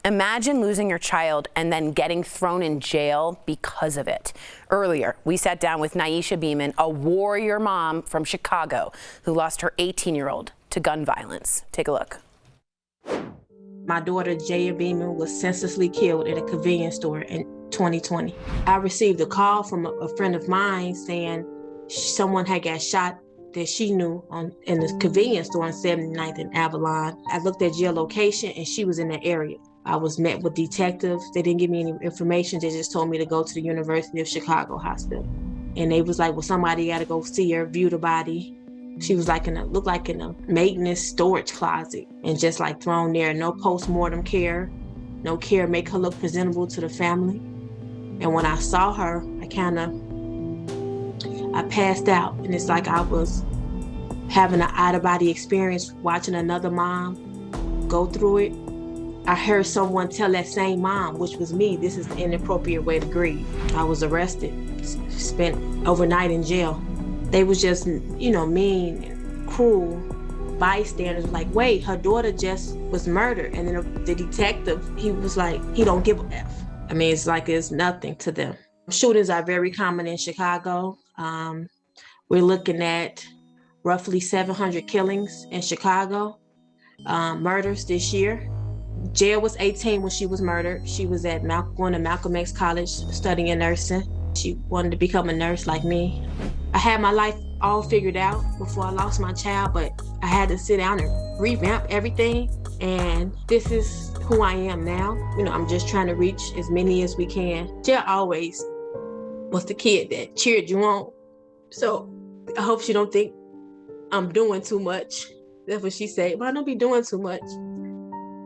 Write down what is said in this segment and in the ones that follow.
Imagine losing your child and then getting thrown in jail because of it. Earlier, we sat down with Nyisha Beemon, a warrior mom from Chicago who lost her 18-year-old to gun violence. Take a look. My daughter, Nyisha Beemon, was senselessly killed at a convenience store in 2020. I received a call from a friend of mine saying someone had got shot that she knew in the convenience store on 79th and Avalon. I looked at geolocation and she was in the area. I was met with detectives. They didn't give me any information. They just told me to go to the University of Chicago hospital. And they was like, well, somebody got to go see her, view the body. She was like looked like in a maintenance storage closet and just like thrown there. No post-mortem care, no care, make her look presentable to the family. And when I saw her, I passed out. And it's like I was having an out-of-body experience watching another mom go through it. I heard someone tell that same mom, which was me, this is the inappropriate way to grieve. I was arrested, spent overnight in jail. They was just, mean and cruel bystanders. Like, wait, her daughter just was murdered. And then the detective, he was like, he don't give a F. I mean, it's like it's nothing to them. Shootings are very common in Chicago. We're looking at roughly 700 killings in Chicago, murders this year. Jail was 18 when she was murdered. She was at going to Malcolm X College studying nursing. She wanted to become a nurse like me. I had my life all figured out before I lost my child, but I had to sit down and revamp everything. And this is who I am now. I'm just trying to reach as many as we can. Jill always was the kid that cheered you on. So I hope she don't think I'm doing too much. That's what she said, but I don't be doing too much.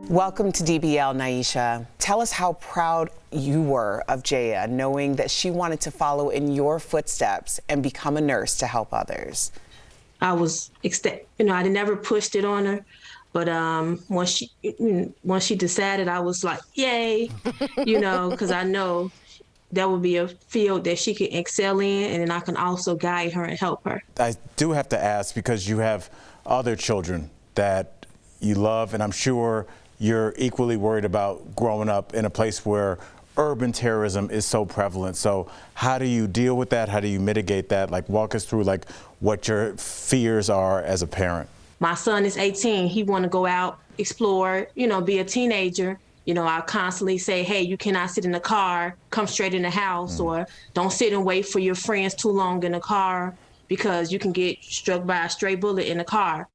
Welcome to DBL, Nyisha. Tell us how proud you were of Jaya, knowing that she wanted to follow in your footsteps and become a nurse to help others. I was, I never pushed it on her, but once she decided, I was like, yay, because I know that would be a field that she could excel in, and then I can also guide her and help her. I do have to ask, because you have other children that you love, and I'm sure you're equally worried about growing up in a place where urban terrorism is so prevalent. So how do you deal with that? How do you mitigate that? Like, walk us through what your fears are as a parent. My son is 18. He want to go out, explore, be a teenager. I constantly say, hey, you cannot sit in the car, come straight in the house, or don't sit and wait for your friends too long in the car because you can get struck by a stray bullet in the car.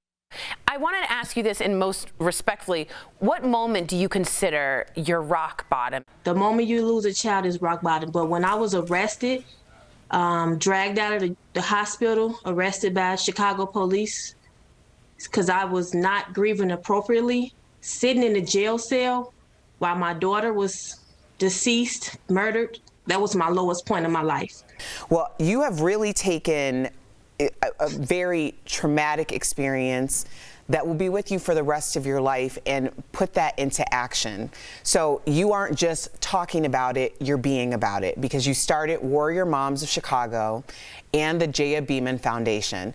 I wanted to ask you this, and most respectfully, what moment do you consider your rock bottom? The moment you lose a child is rock bottom. But when I was arrested, dragged out of the hospital, arrested by Chicago police, because I was not grieving appropriately, sitting in the jail cell while my daughter was deceased, murdered, that was my lowest point in my life. Well, you have really taken a very traumatic experience that will be with you for the rest of your life and put that into action. So you aren't just talking about it, you're being about it, because you started Warrior Moms of Chicago and the Nyisha Beemon Foundation.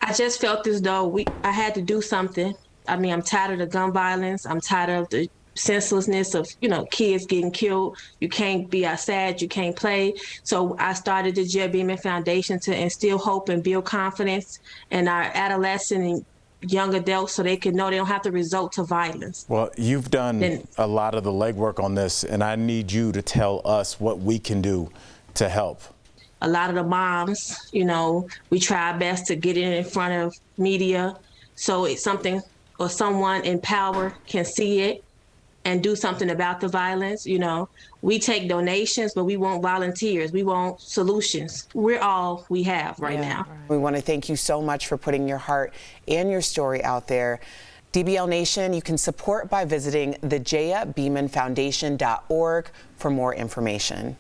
I just felt as though I had to do something. I mean, I'm tired of the gun violence. I'm tired of the senselessness of, kids getting killed. You can't be outside, you can't play. So I started the Nyisha Beemon Foundation to instill hope and build confidence in our adolescent and young adults so they can know they don't have to resort to violence. Well, you've done a lot of the legwork on this, and I need you to tell us what we can do to help. A lot of the moms, we try our best to get it in front of media so it's something or someone in power can see it and do something about the violence. We take donations, but we want volunteers. We want solutions. We're all we have right now. We want to thank you so much for putting your heart and your story out there. DBL Nation, you can support by visiting the NyishaBeemonFoundation.org for more information.